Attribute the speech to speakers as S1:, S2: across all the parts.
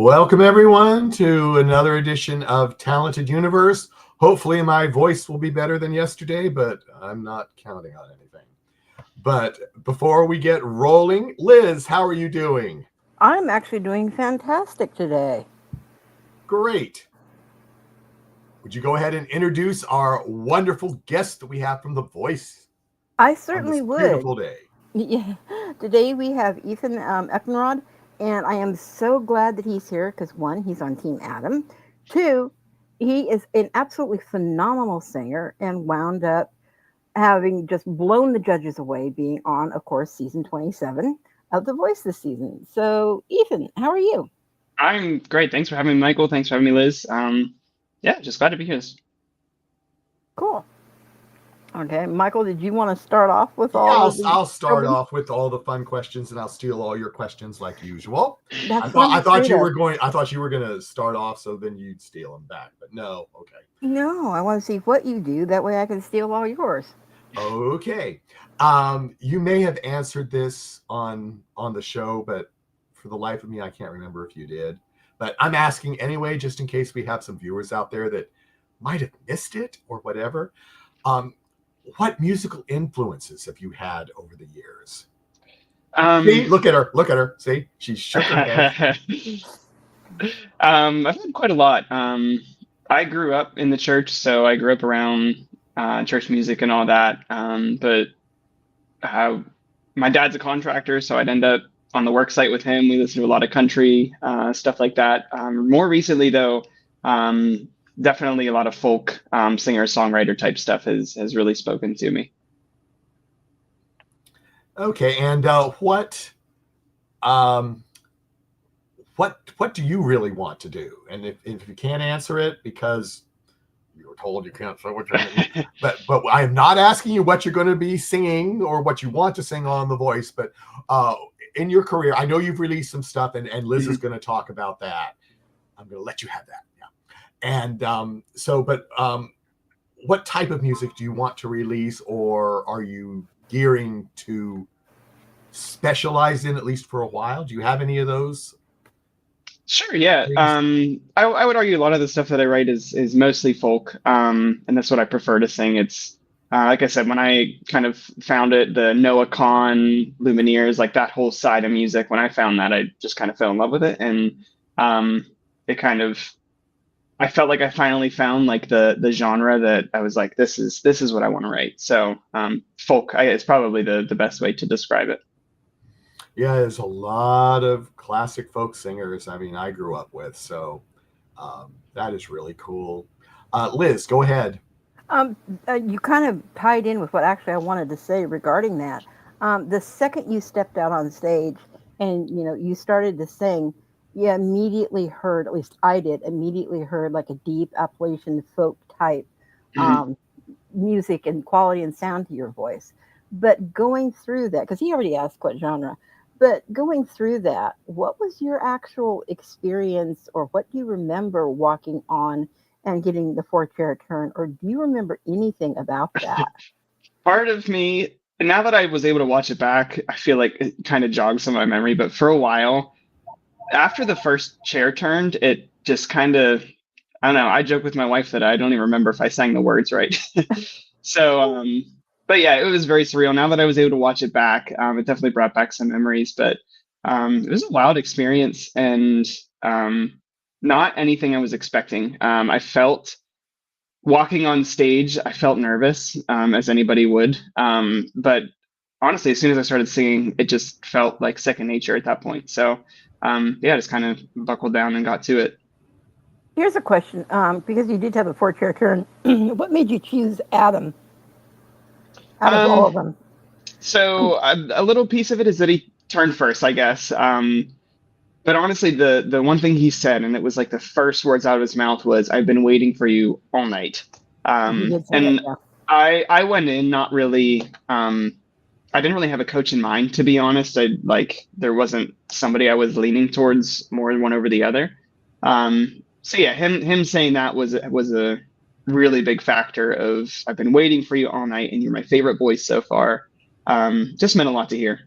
S1: Welcome, everyone, to another edition of Talented Universe. Hopefully, my voice will be better than yesterday, but I'm not counting on anything. But before we get rolling, Liz, how are you doing?
S2: I'm actually doing fantastic today.
S1: Great. Would you go ahead and introduce our wonderful guest that we have from The Voice
S2: I
S1: on
S2: certainly
S1: this
S2: would.
S1: beautiful day?
S2: Yeah. Today we have Ethan Eckenroad, and I am so glad that he's here because one, he's on Team Adam. Two, he is an absolutely phenomenal singer and wound up having just blown the judges away being on, of course, season 27 of The Voice this season. So, Ethan, how are you?
S3: I'm great. Thanks for having me, Michael. Thanks for having me, Liz. Yeah, just glad to be here.
S2: Cool. Okay, Michael, did you want to start off with
S1: Yeah,
S2: all
S1: I'll,
S2: of the
S1: I'll start
S2: probing?
S1: off with all the fun questions, and I'll steal all your questions like usual. I
S2: That's
S1: thought
S2: fun
S1: I
S2: to
S1: thought
S2: say
S1: you
S2: that.
S1: were going. I thought you were going to start off, so then you'd steal them back. But no, okay.
S2: No, I want to see what you do. That way I can steal all yours.
S1: Okay. You may have answered this on the show, but for the life of me, I can't remember if you did. But I'm asking anyway, just in case we have some viewers out there that might have missed it or whatever. Um, what musical influences have you had over the years?
S3: Um,
S1: See, look at her. Look at her. See, she shook her head.
S3: I've had quite a lot. I grew up in the church, so I grew up around church music and all that. But uh, my dad's a contractor, so I'd end up on the work site with him. We listen to a lot of country stuff like that. More recently, though, um, definitely a lot of folk singer songwriter type stuff has really spoken to me.
S1: Okay, and um, what do you really want to do? And if you can't answer it because you were told you can't say what you're going to do, but I am not asking you what you're going to be singing or what you want to sing on The Voice, but uh, in your career, I know you've released some stuff, and Liz is
S3: Mhm.
S1: going to talk about that. I'm going to let you have that. Yeah. And but what type of music do you want to release, or are you gearing to specialize in at least for a while? Do you have any of those
S3: Sure, yeah.
S1: things?
S3: I would argue a lot of the stuff that I write is mostly folk, and that's what I prefer to sing. It's like I said, when I kind of found it, the Noah Kahn, Lumineers, like that whole side of music. When I found that, I just kind of fell in love with it, and um, it kind of I felt like I finally found like the genre that I was like, this is what I want to write. So folk, is probably the best way to describe it.
S1: Yeah, there's a lot of classic folk singers. I mean, I grew up with, so that is really cool. Liz, go ahead.
S2: Um, you kind of tied in with what actually I wanted to say regarding that. The second you stepped out on stage and you started to sing, you immediately heard, at least I did, immediately heard like a deep Appalachian folk type
S3: Mhm.
S2: um, music and quality and sound to your voice. But going through that, because he already asked what genre, but going through that, what was your actual experience, or what do you remember walking on and getting the four-chair turn, or do you remember anything about that?
S3: Part of me, now that I was able to watch it back, I feel like it kind of jogs some of my memory. But for a while, after the first chair turned, it just kind of, I don't know. I joke with my wife that I don't even remember if I sang the words right. So, but yeah, it was very surreal. Now that I was able to watch it back, it definitely brought back some memories. But it was a wild experience and um, not anything I was expecting. I felt walking on stage, I felt nervous, as anybody would. But honestly, as soon as I started singing, it just felt like second nature at that point. So, yeah, just kind of buckled down and got to it.
S2: Here's a question, because you did have a four-chair turn. What made you choose Adam out of all
S3: Um,
S2: of them?
S3: so a little piece of it is that he turned first, I guess. But honestly, the one thing he said, and it was like the first words out of his mouth was, "I've been waiting for you all night."
S2: He did say that,
S3: And
S2: yeah.
S3: I went in not really. I didn't really have a coach in mind, to be honest. There wasn't somebody I was leaning towards more one over the other. So yeah, him saying that was a really big factor of I've been waiting for you all night and you're my favorite voice so far. Just meant a lot to hear.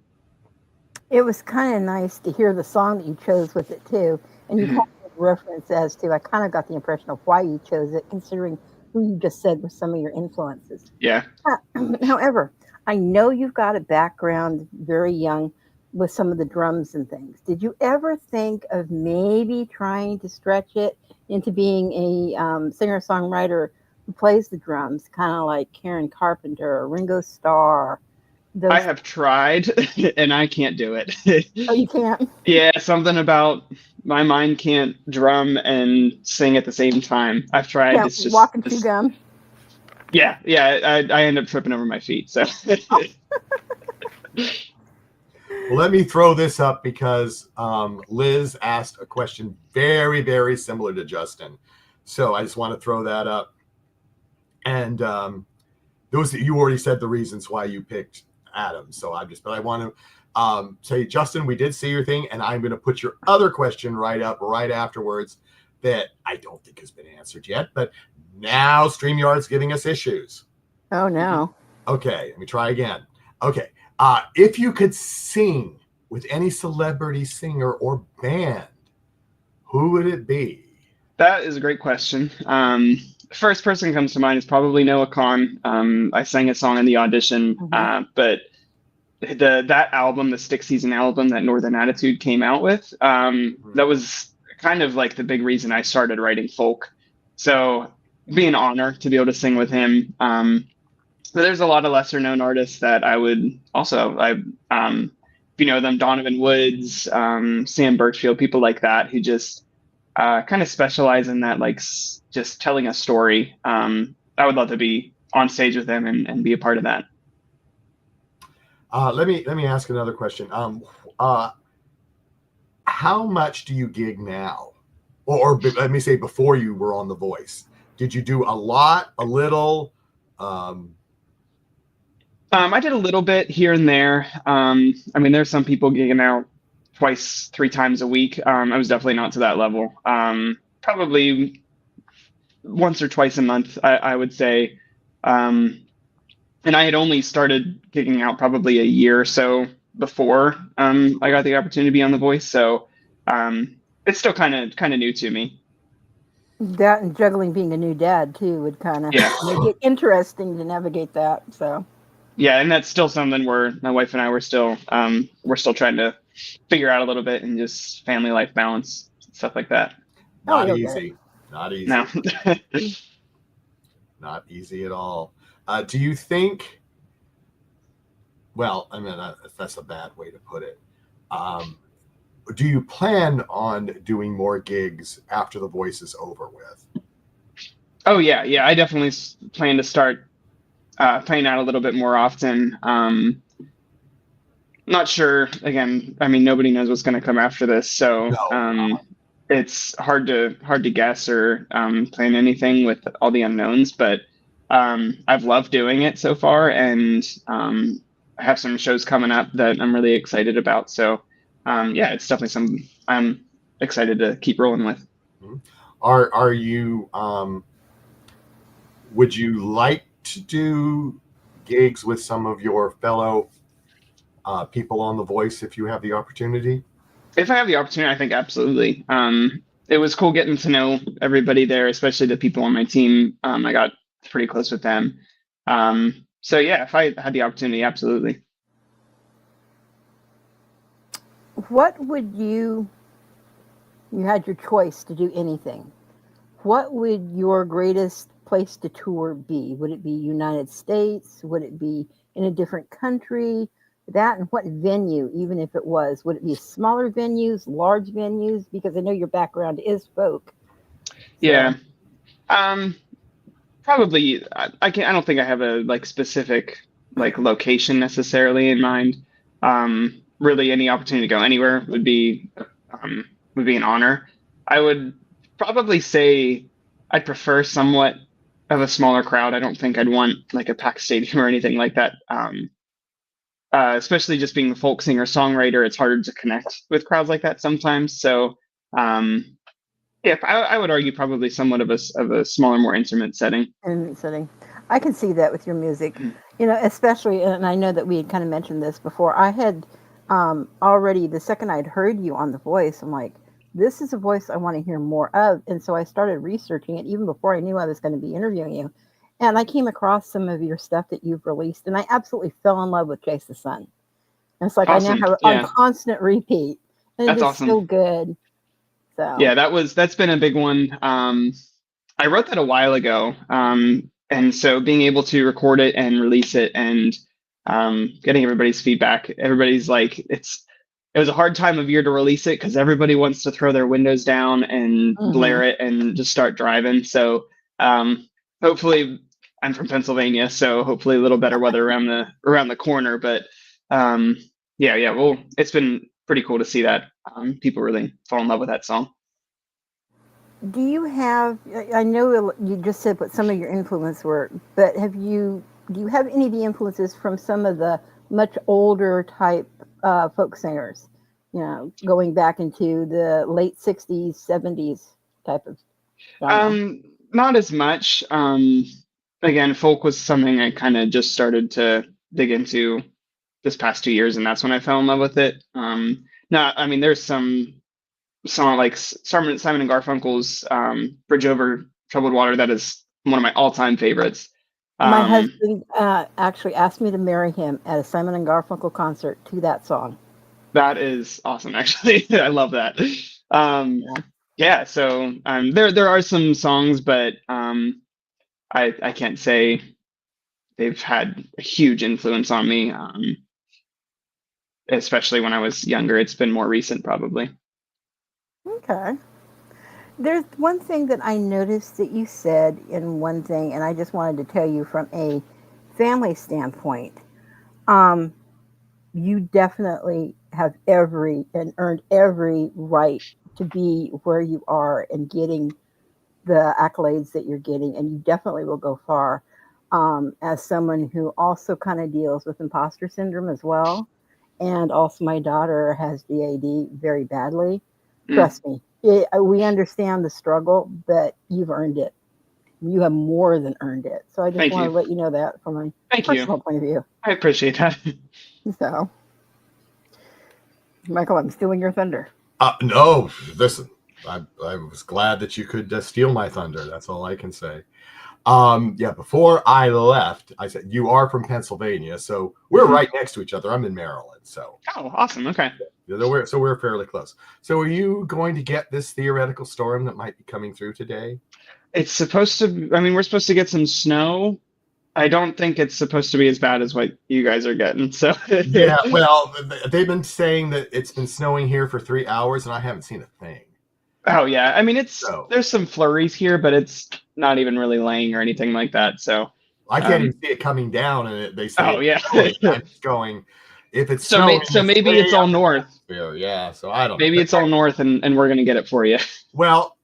S2: It was kind of nice to hear the song that you chose with it too, and you kind
S3: Mhm.
S2: of reference as to. I kind of got the impression of why you chose it, considering who you just said were some of your influences.
S3: Yeah.
S2: However, I know you've got a background very young with some of the drums and things. Did you ever think of maybe trying to stretch it into being a singer songwriter who plays the drums, kind of like Karen Carpenter or Ringo Starr?
S3: I
S2: Those.
S3: have tried and I can't do it.
S2: Oh, you can't.
S3: Yeah, something about my mind can't drum and sing at the same time. I've tried.
S2: Can't
S3: It's just
S2: walk and chew
S3: this.
S2: gum.
S3: Yeah, yeah. I end up tripping over my feet. So
S1: Well, let me throw this up because Liz asked a question very, very similar to Justin. So I just want to throw that up. And those you already said the reasons why you picked Adam. So but I want to say, Justin, we did see your thing, and I'm going to put your other question right up right afterwards that I don't think has been answered yet. But now StreamYard's giving us issues.
S2: Oh no.
S1: Okay, let me try again. Okay. If you could sing with any celebrity singer or band, who would it be?
S3: that is a great question. First person comes to mind is probably Noah Kahan. I sang a song in the audition,
S2: Hmm.
S3: but that album, the Stick Season album that Northern Attitude came out with, that was kind of like the big reason I started writing folk. So it'd be an honor to be able to sing with him. But there's a lot of lesser known artists that I would also, if you know them, Donovan Woods, Sam Birchfield, people like that who just kind of specialize in that, like just telling a story. I would love to be on stage with them and be a part of that.
S1: Let me ask another question. How much do you gig now, or let me say before you were on The Voice? Did you do a lot, a little?
S3: I did a little bit here and there. I mean, there's some people gigging out twice, 3 times a week. I was definitely not to that level. Probably once or twice a month, I would say. Um, and I had only started gigging out probably a year or so before I got the opportunity to be on The Voice. So it's still kind of new to me.
S2: That and juggling being a new dad too would kind of
S3: Yeah.
S2: make it interesting to navigate that. So.
S3: Yeah, and that's still something where my wife and I we're still trying to figure out a little bit and just family life balance stuff like that.
S2: Oh,
S1: Not
S2: you'll get it.
S1: easy. Not easy.
S3: No.
S1: Not easy at all. Do you think? Well, I mean that's a bad way to put it. Do you plan on doing more gigs after The Voice is over with?
S3: Oh yeah, yeah. I definitely plan to start playing out a little bit more often. Not sure. Again, I mean, nobody knows what's going to come after this, so
S1: No.
S3: it's hard to guess or plan anything with all the unknowns. But I've loved doing it so far, and I have some shows coming up that I'm really excited about. So yeah, it's definitely something I'm excited to keep rolling with.
S1: Are you? Would you like to do gigs with some of your fellow people on The Voice if you have the opportunity?
S3: If I have the opportunity, I think absolutely. It was cool getting to know everybody there, especially the people on my team. I got pretty close with them. So yeah, if I had the opportunity, absolutely.
S2: What would you had your choice to do anything? What would your greatest place to tour be? Would it be United States? Would it be in a different country? That and what venue, even if it was? Would it be smaller venues, large venues? Because I know your background is folk.
S3: Yeah.
S2: So,
S3: Um, Probably. I don't think I have a like specific like location necessarily in mind. Really, any opportunity to go anywhere would be an honor. I would probably say I'd prefer somewhat of a smaller crowd. I don't think I'd want like a packed stadium or anything like that. Especially just being a folk singer songwriter, it's harder to connect with crowds like that sometimes. So, um, yeah, I would argue probably somewhat of a smaller, more intimate setting.
S2: and setting, I can see that with your music.
S3: Mhm.
S2: Especially, and I know that we had kind of mentioned this before. I had already the second I'd heard you on The Voice, I'm like, this is a voice I want to hear more of. And so I started researching it even before I knew I was going to be interviewing you. And I came across some of your stuff that you've released, and I absolutely fell in love with Chase the Sun. And it's like I now
S3: Awesome.
S2: have it on
S3: Yeah,
S2: constant repeat, and it's
S3: that's
S2: just so
S3: awesome.
S2: good. So
S3: Yeah, that's been a big one. I wrote that a while ago, and so being able to record it and release it, and getting everybody's feedback. Everybody's like, it was a hard time of year to release it because everybody wants to throw their windows down and
S2: mhm.
S3: blare it and just start driving. So hopefully, I'm from Pennsylvania, so hopefully a little better weather around the corner. But yeah. Well, it's been pretty cool to see that people really fall in love with that song.
S2: Do you have? I know you just said what some of your influence were, but do you have any of the influences from some of the much older type folk singers? You know, going back into the late '60s, '70s type of genre.
S3: Um, Not as much. Again, folk was something I kind of just started to dig into this past 2 years, and that's when I fell in love with it. Not, I mean, there's some song like Simon and Garfunkel's "Bridge Over Troubled Water" that is one of my all-time favorites.
S2: My
S3: Um,
S2: husband actually asked me to marry him at a Simon and Garfunkel concert to that song.
S3: that is awesome, actually. I love that. Um,
S2: Yeah.
S3: yeah, so there are some songs, but I can't say they've had a huge influence on me, especially when I was younger. It's been more recent, probably.
S2: Okay. There's one thing that I noticed that you said in one thing, and I just wanted to tell you from a family standpoint. Um, you definitely have every and earned every right to be where you are and getting the accolades that you're getting, and you definitely will go far. As someone who also kind of deals with imposter syndrome as well, and also my daughter has DAD very badly.
S3: Mm,
S2: Trust me, we understand the struggle, but you've earned it. You have more than earned it. So I just
S3: thank
S2: want
S3: you.
S2: to let you know that from a
S3: Thank you.
S2: personal point of view.
S3: I appreciate that.
S2: So, Michael, I'm stealing your thunder.
S1: No, listen, I was glad that you could steal my thunder. That's all I can say. Yeah, before I left, I said, you are from Pennsylvania, so we're
S3: Mhm.
S1: right next to each other. I'm in Maryland, so
S3: Oh, awesome. Okay.
S1: we're fairly close. So are you going to get this theoretical storm that might be coming through today?
S3: It's supposed to, I mean, we're supposed to get some snow. I don't think it's supposed to be as bad as what you guys are getting. So,
S1: Yeah, well, they've been saying that it's been snowing here for 3 hours, and I haven't seen a thing.
S3: oh yeah. I mean,
S1: So
S3: there's some flurries here, but it's not even really laying or anything like that. So,
S1: I can't even
S3: um,
S1: see it coming down, and they say
S3: oh
S1: it's
S3: yeah.
S1: snowing. I'm just going. If it's
S3: So
S1: snowing,
S3: so
S1: it's
S3: maybe
S1: way
S3: it's all
S1: up in the
S3: north.
S1: atmosphere. Yeah, so I don't know.
S3: Maybe
S1: But
S3: it's all north, and we're gonna get it for you.
S1: well,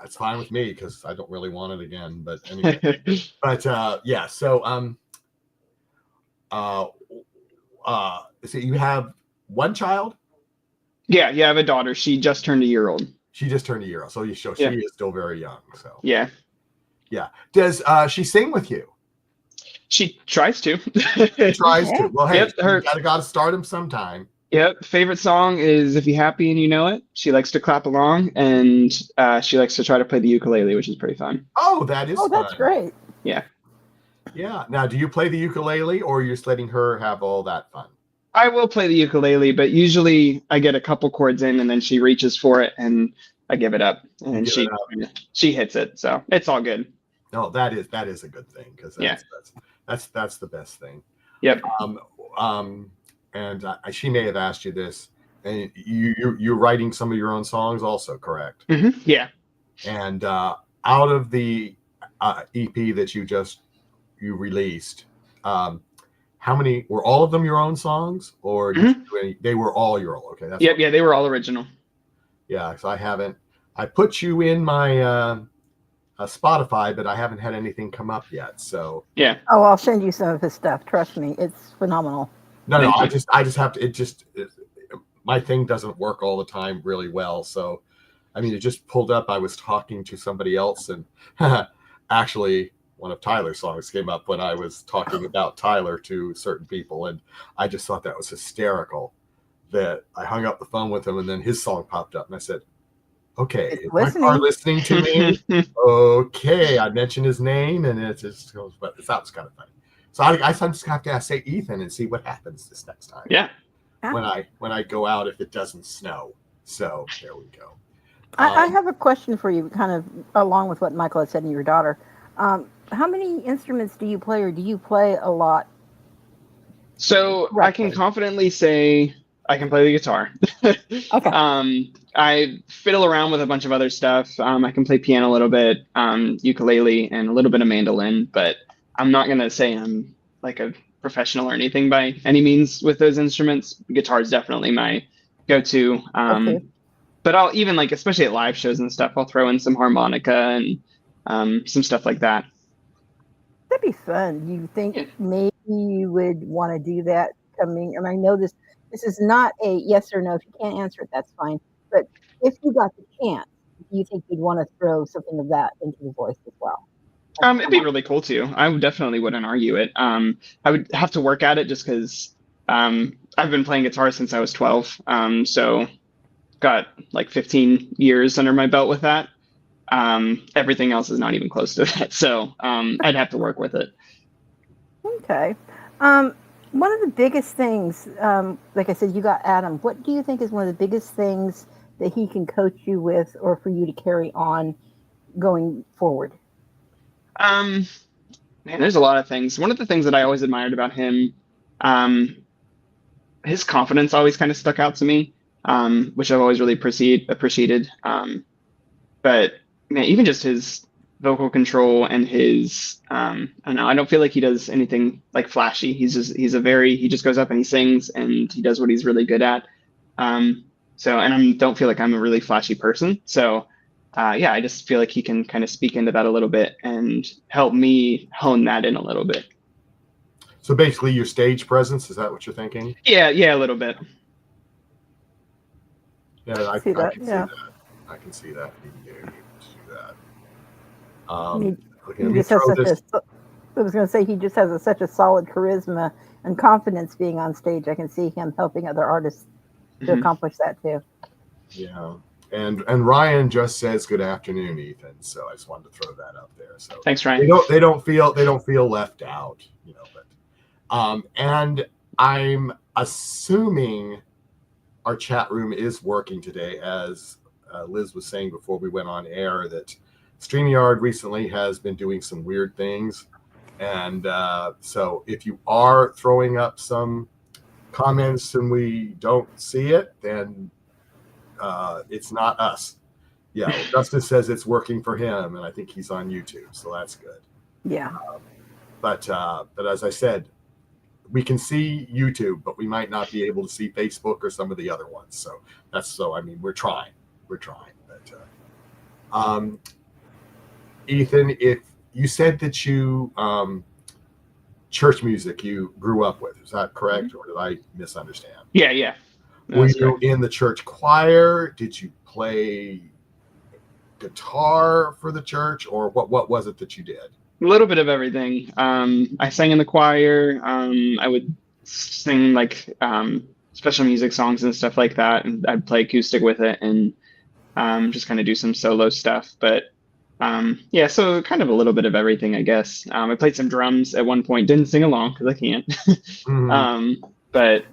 S1: it's fine with me because I don't really want it again. But anyway, but yeah. So uh, so you have one child.
S3: Yeah. I have a daughter. She just turned a year old.
S1: She just turned a year old, so she
S3: Yeah.
S1: is still very young. So
S3: Yeah.
S1: yeah. Does she sing with you?
S3: She tries to.
S1: She tries to.
S2: Okay.
S1: Well, hey,
S3: Yep.
S1: you gotta start him sometime.
S3: Yep. Favorite song is "If You're Happy and You Know It." She likes to clap along, and she likes to try to play the ukulele, which is pretty fun.
S1: Oh, that is
S2: Oh, that's
S1: fun.
S2: great.
S3: Yeah.
S1: Yeah. Now, do you play the ukulele, or you're just letting her have all that fun?
S3: I will play the ukulele, but usually I get a couple chords in, and then she reaches for it, and I give it up,
S1: You
S3: and
S1: give it up.
S3: she hits it, so it's all good.
S1: No, that is a good thing because
S3: Yeah.
S1: that's the best thing.
S3: Yep.
S1: Um, um, and she may have asked you this, and you're writing some of your own songs, also, correct?
S3: Yeah.
S1: And out of the EP that you released, how many were all of them your own songs, or did you do any? They were all your own. Okay, that's
S3: Yep. Yeah. They were all original.
S1: yeah. Because I put you in my Spotify, but I haven't had anything come up yet. So
S3: Yeah.
S2: Oh, I'll send you some of his stuff. Trust me, it's phenomenal.
S1: no,
S3: Thank you.
S1: I just have to. My thing doesn't work all the time really well. So I mean, it just pulled up. I was talking to somebody else, and actually, one of Tyler's songs came up when I was talking about Tyler to certain people, and I just thought that was hysterical. that I hung up the phone with him, and then his song popped up, and I said, "Okay,
S2: It's
S1: is my car
S2: listening.
S1: listening to me?" Okay, I mentioned his name, and it just goes. But that was kind of funny. So I just have to say Ethan and see what happens this next time.
S3: Yeah.
S1: When I go out, if it doesn't snow. So there we go.
S2: I have a question for you, kind of along with what Michael had said and your daughter. How many instruments do you play, or do you play a lot?
S3: So I can
S2: Correctly.
S3: confidently say I can play the guitar.
S2: Okay.
S3: I fiddle around with a bunch of other stuff. I can play piano a little bit, ukulele, and a little bit of mandolin, but I'm not gonna say I'm like a professional or anything by any means with those instruments. Guitar is definitely my go-to.
S2: Okay.
S3: But I'll even like, especially at live shows and stuff, I'll throw in some harmonica and some stuff like that.
S2: That'd be fun. You think
S3: Yeah.
S2: maybe you would want to do that coming? And I know this is not a yes or no. If you can't answer it, that's fine. But if you got the chance, do you think you'd want to throw something of that into the voice as well?
S3: It'd be really cool too. I would definitely wouldn't argue it. I would have to work at it just because I've been playing guitar since I was 12. So got like 15 years under my belt with that. Everything else is not even close to that. So I'd have to work with it.
S2: Okay. One of the biggest things, like I said, you got Adam. What do you think is one of the biggest things that he can coach you with, or for you to carry on going forward?
S3: Man, there's a lot of things. One of the things that I always admired about him, um, his confidence always kind of stuck out to me, which I've always really appreciated. But man, even just his vocal control and his, I don't know, I don't feel like he does anything like flashy. He just goes up and he sings and he does what he's really good at. And I don't feel like I'm a really flashy person. So yeah, I just feel like he can kind of speak into that a little bit and help me hone that in a little bit.
S1: So basically, your stage presence, is that what you're thinking?
S3: Yeah, a little bit.
S1: Yeah, I
S2: See
S1: can
S2: that?
S1: see
S2: Yeah.
S1: that. I can see that. You can do that.
S2: He just has such a. I was going to say he just has such a solid charisma and confidence being on stage. I can see him helping other artists to accomplish that too.
S1: Yeah. And Ryan just says good afternoon, Ethan. So I just wanted to throw that up there. So
S3: thanks, Ryan.
S1: They don't feel left out, you know. But and I'm assuming our chat room is working today, as Liz was saying before we went on air, that StreamYard recently has been doing some weird things, and so if you are throwing up some comments and we don't see it, then it's not us. Yeah, Justin says it's working for him, and I think he's on YouTube, so that's good.
S2: Yeah.
S1: But as I said, we can see YouTube, but we might not be able to see Facebook or some of the other ones. So I mean, we're trying. But Ethan, if you said that you church music you grew up with, is that correct, or did I misunderstand?
S3: Yeah.
S1: Were you in the church choir? Did you play guitar for the church, or what was it that you did?
S3: A little bit of everything. I sang in the choir. I would sing like special music songs and stuff like that, and I'd play acoustic with it and just kind of do some solo stuff. But yeah, so kind of a little bit of everything, I guess. I played some drums at one point. Didn't sing along because I can't. But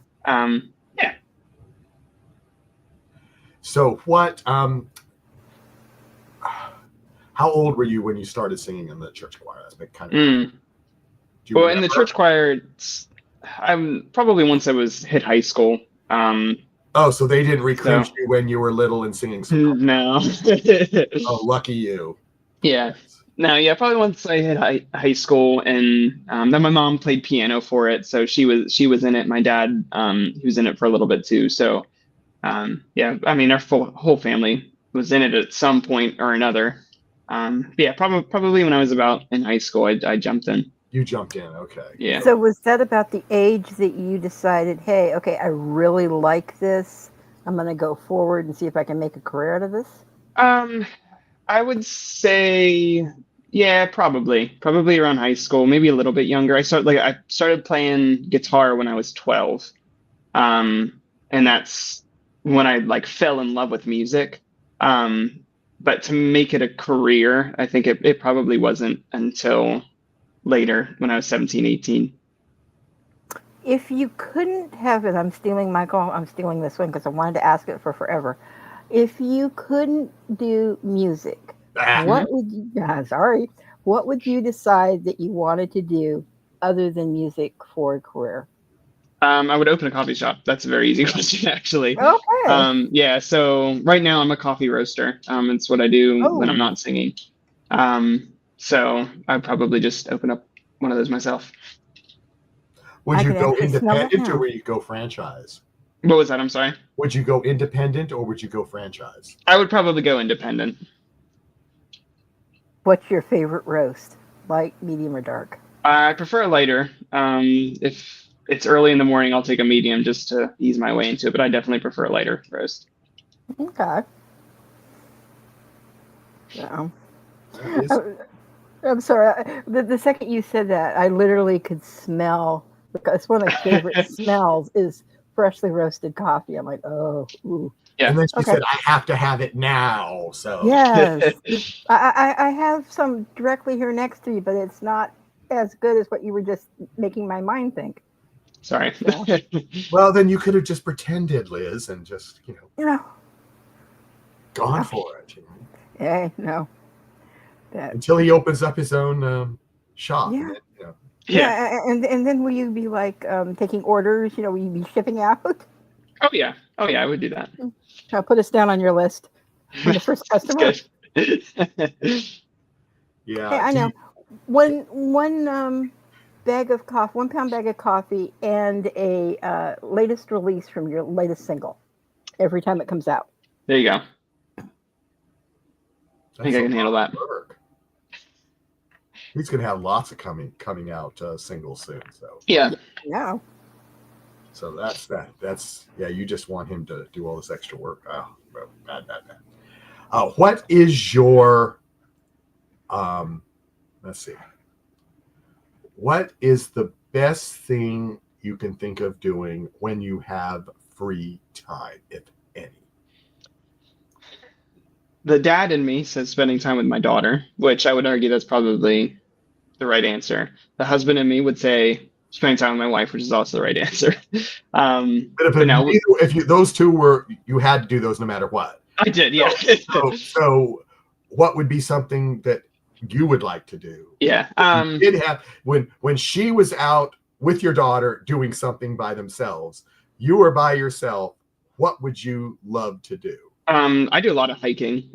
S3: yeah.
S1: So what? How old were you when you started singing in the church choir? That's been kind of.
S3: Well, in the church choir, I'm probably once I hit high school.
S1: Oh, so they didn't recruit you when you were little and singing songs?
S3: No.
S1: Oh, lucky you.
S3: Yeah. No, yeah, probably once I hit high school, and then my mom played piano for it, so she was in it. My dad, he was in it for a little bit too. So, yeah, I mean, our whole family was in it at some point or another. Yeah, probably when I was about in high school, I jumped in.
S1: You jumped in, okay.
S3: Yeah.
S2: So was that about the age that you decided, hey, okay, I really like this. I'm going to go forward and see if I can make a career out of this?
S3: I would say, yeah, probably around high school, maybe a little bit younger. I started playing guitar when I was 12. and that's when I like fell in love with music. But to make it a career, I think it probably wasn't until later when I was 17, 18.
S2: If you couldn't have it, I'm stealing Michael. I'm stealing this one because I wanted to ask it for forever. If you couldn't do music, what would you? Sorry, what would you decide that you wanted to do other than music for a career?
S3: I would open a coffee shop. That's a very easy question, actually.
S2: Okay.
S3: Yeah, so right now I'm a coffee roaster. It's what I do when I'm
S2: Oh,
S3: not singing. So I'd probably just open up one of those myself.
S1: Would
S2: I
S1: you
S2: can
S1: go
S2: actually smell it
S1: independent or
S2: now.
S1: would you go franchise?
S3: What was that? I'm sorry.
S1: Would you go independent or would you go franchise?
S3: I would probably go independent.
S2: What's your favorite roast? Light, medium, or dark?
S3: I prefer a lighter. If it's early in the morning, I'll take a medium just to ease my way into it, but I definitely prefer a lighter roast.
S2: Okay. Yeah.
S1: That is,
S2: I'm sorry. The second you said that, I literally could smell, because one of my favorite smells is freshly roasted coffee. I'm like, oh, ooh.
S1: and
S3: Yeah.
S1: then she
S2: Okay.
S1: said, I have to have it now. So
S2: Yes. I have some directly here next to you, but it's not as good as what you were just making my mind think.
S3: Sorry.
S2: So,
S1: well, then you could have just pretended, Liz, and just,
S2: you know,
S1: gone
S2: no,
S1: for it.
S2: hey, no. That,
S1: Until he opens up his own shop. And
S2: yeah.
S1: then,
S3: Yeah.
S2: Yeah, and then will you be like taking orders? Will you be shipping out?
S3: Oh yeah. Oh yeah, I would do that.
S2: Put us down on your list. I'm the first
S3: That's
S2: customer.
S3: good.
S2: Hey,
S1: yeah.
S2: I know. One bag of coffee, 1 pound bag of coffee, and a latest release from your latest single. Every time it comes out.
S3: There you go. I think
S1: That's
S3: I
S1: a
S3: can handle
S1: lot
S3: that.
S1: of work. He's going to have lots of coming out singles soon. So
S3: Yeah.
S2: Yeah.
S1: So that's that. That's you just want him to do all this extra work. Oh, bad. What is your let's see. What is the best thing you can think of doing when you have free time, if any?
S3: The dad in me says spending time with my daughter, which I would argue that's probably the right answer. The husband in me would say spending time with my wife, which is also the right answer.
S1: But
S3: But no,
S1: if you those two were, you had to do those no matter what.
S3: I did, yeah.
S1: So what would be something that you would like to do?
S3: Yeah.
S1: If you did have when she was out with your daughter doing something by themselves, you were by yourself, what would you love to do?
S3: I do a lot of hiking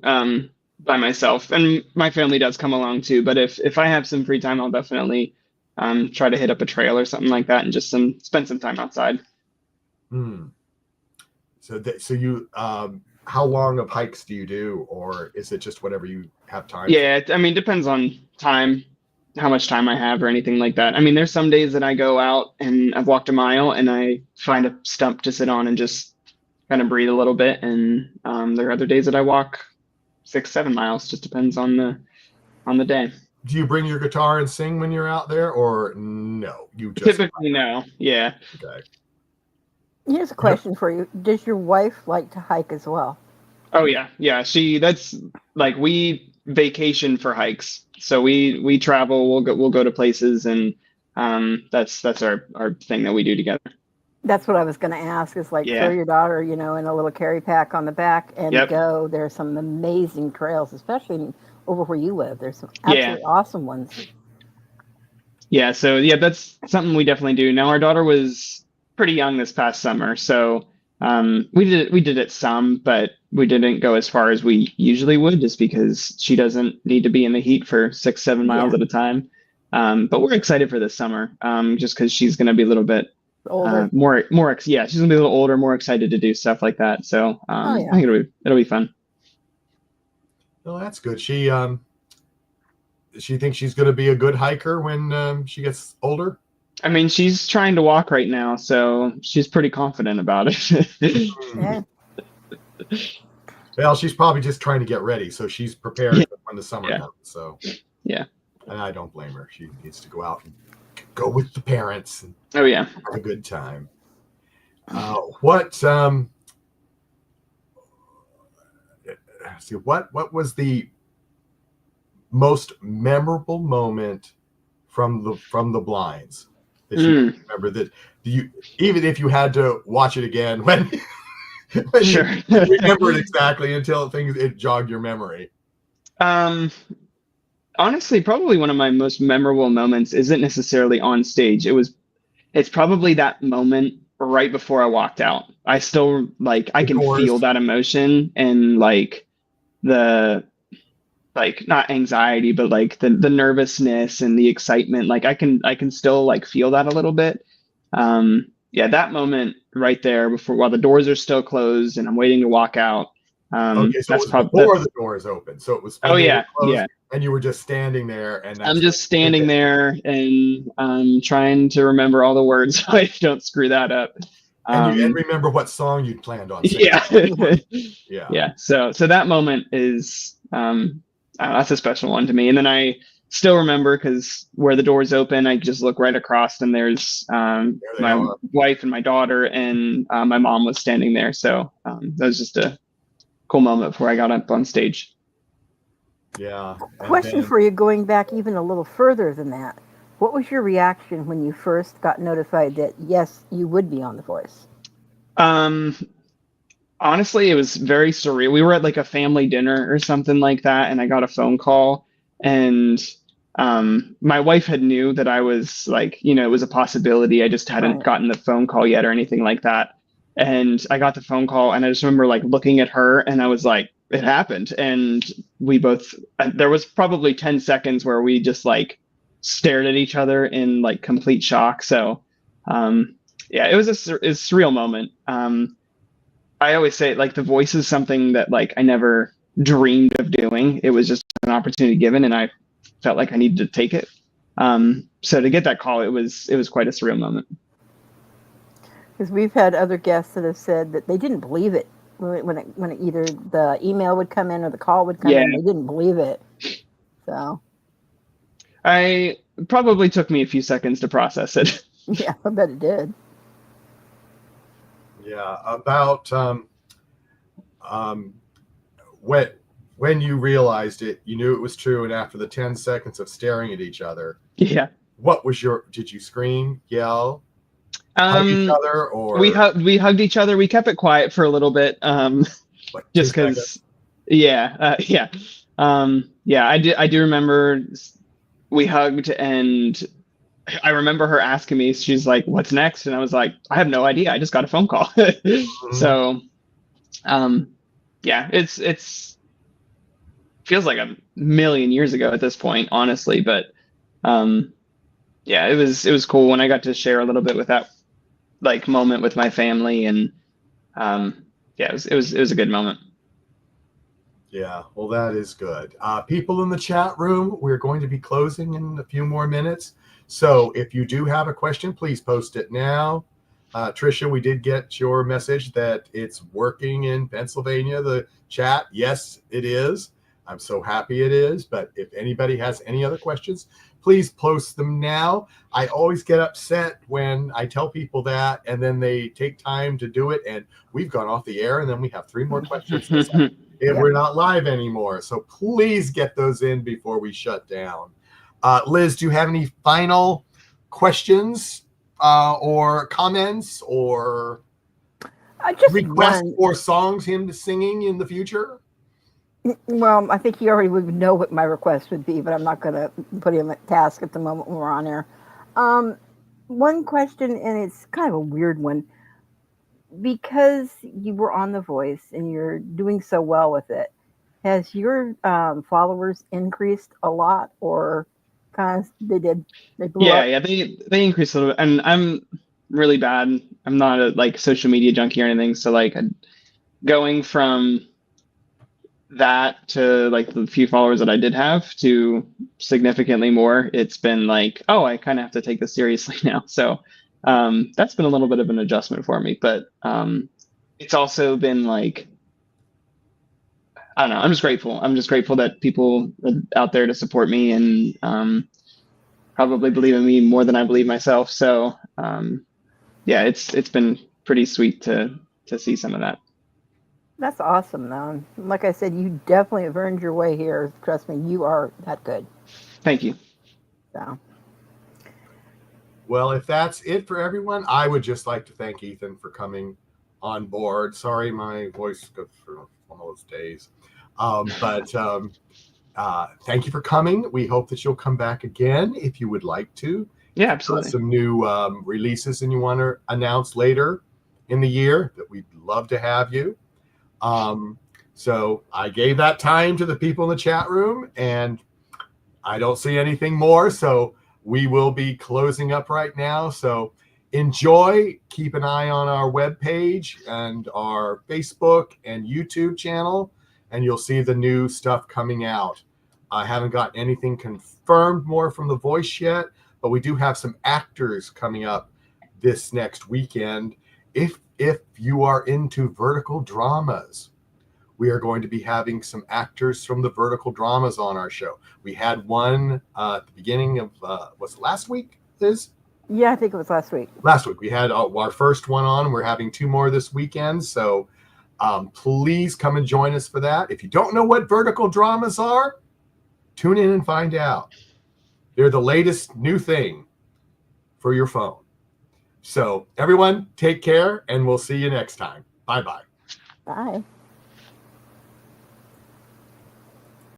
S3: by myself, and my family does come along too. But if I have some free time, I'll definitely try to hit up a trail or something like that and just spend some time outside.
S1: So you how long of hikes do you do, or is it just whatever you have time
S3: Yeah, I mean, depends on time, how much time I have or anything like that. I mean, there's some days that I go out and I've walked a mile and I find a stump to sit on and just kind of breathe a little bit. And there are other days that I walk 6, 7 miles. Just depends on the day.
S1: Do you bring your guitar and sing when you're out there, or no? You just
S3: Typically, no. Yeah.
S1: okay.
S2: Here's a question for you. Does your wife like to hike as well?
S3: Oh yeah, yeah. That's like we vacation for hikes. So we travel. We'll go to places, and that's our thing that we do together.
S2: That's what I was going to ask. Is like throw
S3: Yeah.
S2: your daughter, in a little carry pack on the back and
S3: Yep.
S2: go. There's some amazing trails, especially over where you live. There's some
S3: Yeah.
S2: absolutely awesome ones.
S3: Yeah. So yeah, that's something we definitely do. Now our daughter was pretty young this past summer, so we did it some, but we didn't go as far as we usually would, just because she doesn't need to be in the heat for 6, 7 miles
S2: Yeah,
S3: at a time. But we're excited for this summer, just because she's going to be a little bit
S2: older.
S3: yeah, she's gonna be a little older, more excited to do stuff like that. So
S2: Oh
S3: I
S2: yeah.
S3: think it'll be fun.
S1: Well, that's good. She thinks she's going to be a good hiker when she gets older.
S3: I mean, she's trying to walk right now, so she's pretty confident about it.
S2: Yeah.
S1: Well, she's probably just trying to get ready, so she's prepared when the summer
S3: Yeah.
S1: comes. So
S3: Yeah.
S1: and I don't blame her. She needs to go out and go with the parents and
S3: Oh yeah.
S1: have a good time. What see what was the most memorable moment from the blinds that you remember, that you, even if you had to watch it again, when you
S3: Sure.
S1: remember it exactly until it jogged your memory?
S3: Honestly, probably one of my most memorable moments isn't necessarily on stage. It's probably that moment right before I walked out. I still like I
S1: The
S3: can feel
S1: doors.
S3: that emotion and like the like not anxiety, but like the nervousness and the excitement. Like I can still like feel that a little bit. Yeah, that moment right there before while the doors are still closed and I'm waiting to walk out.
S1: Okay, so it
S3: That's
S1: was
S3: probably
S1: before the doors opened. So it was
S3: oh
S1: when they were
S3: yeah,
S1: closed
S3: yeah.
S1: and you were just standing there, and
S3: I'm
S1: that's when
S3: just
S1: you did
S3: standing
S1: it.
S3: there and trying to remember all the words so I don't screw that up.
S1: And
S3: Um,
S1: remember what song you'd planned on singing.
S3: yeah,
S1: Yeah.
S3: yeah. So that moment is that's a special one to me. And then I still remember because where the doors open, I just look right across and there's
S1: There they
S3: my
S1: are.
S3: wife and my daughter and my mom was standing there. So that was just a cool moment before I got up on stage.
S1: Yeah. And
S2: Question
S1: then
S2: for you, going back even a little further than that. What was your reaction when you first got notified that, yes, you would be on The Voice?
S3: Um, Honestly, it was very surreal. We were at like a family dinner or something like that, and I got a phone call, and my wife had knew that I was like, it was a possibility. I just hadn't
S2: Right.
S3: gotten the phone call yet or anything like that. And I got the phone call, and I just remember like looking at her, and I was like, it happened. And we both, there was probably 10 seconds where we just like stared at each other in like complete shock. So, yeah, it was a surreal moment. I always say like the voice is something that like I never dreamed of doing. It was just an opportunity given, and I felt like I needed to take it. So to get that call, it was quite a surreal moment.
S2: Because we've had other guests that have said that they didn't believe it when either the email would come in or the call would come
S3: Yeah,
S2: in. They didn't believe it. So,
S3: I probably took me a few seconds to process it.
S2: yeah, I bet it did.
S1: yeah, about um, when you realized it, you knew it was true, and after the 10 seconds of staring at each other,
S3: Yeah.
S1: what was your? Did you scream, yell, hug each
S3: Um,
S1: other,
S3: we
S1: or
S3: hugged we hugged each other. We kept it quiet for a little bit.
S1: like two
S3: Just because,
S1: seconds?
S3: yeah, yeah. Yeah, I do remember we hugged and I remember her asking me, she's like, "What's next?" And I was like, "I have no idea. I just got a phone call."
S1: Mhm.
S3: So, um, yeah, it's feels like a million years ago at this point, honestly. But um, yeah, it was cool when I got to share a little bit with that like moment with my family, and yeah, it was a good moment.
S1: Yeah, well, that is good. People in the chat room, we're going to be closing in a few more minutes. So if you do have a question, please post it now. Tricia, we did get your message that it's working in Pennsylvania, the chat. Yes, it is. I'm so happy it is. But if anybody has any other questions, please post them now. I always get upset when I tell people that and then they take time to do it, and we've gone off the air and then we have 3 more questions. And it's like,
S2: Yep.
S1: we're not live anymore. So please get those in before we shut down. Liz, do you have any final questions or comments or
S2: Just
S1: requests
S2: one.
S1: for songs him singing in the future?
S2: Well, I think he already would know what my request would be, but I'm not going to put him at task at the moment when we're on air. Um, One question, and it's kind of a weird one. Because you were on The Voice and you're doing so well with it, has your followers increased a lot, or kind of they blew
S3: Yeah,
S2: up?
S3: yeah, they increased a little bit, and I'm really bad. I'm not a like social media junkie or anything, so like going from that to like the few followers that I did have to significantly more, it's been like, oh, I kind of have to take this seriously now. So that's been a little bit of an adjustment for me, but it's also been like, I don't know, I'm just grateful. I'm just grateful that people are out there to support me and probably believe in me more than I believe myself. So yeah, it's been pretty sweet to see some of that.
S2: That's awesome, though. Like I said, you definitely have earned your way here. Trust me, you are that good.
S3: Thank you.
S2: So,
S1: Well, if that's it for everyone, I would just like to thank Ethan for coming on board. Sorry, my voice goes through one of those days. Thank you for coming. We hope that you'll come back again if you would like to.
S3: Yeah, absolutely.
S1: Some new releases and you want to announce later in the year, that we'd love to have you. So I gave that time to the people in the chat room, and I don't see anything more. So we will be closing up right now. So enjoy. Keep an eye on our webpage and our Facebook and YouTube channel, and you'll see the new stuff coming out. I haven't got anything confirmed more from The Voice yet, but we do have some actors coming up this next weekend. If you are into vertical dramas, we are going to be having some actors from the vertical dramas on our show. We had one at the beginning of, was it last week, Liz?
S2: yeah, I think it was last week.
S1: Last week. We had our first one on. We're having 2 more this weekend. So please come and join us for that. If you don't know what vertical dramas are, tune in and find out. They're the latest new thing for your phone. So everyone, take care, and we'll see you next time. Bye-bye.
S2: Bye.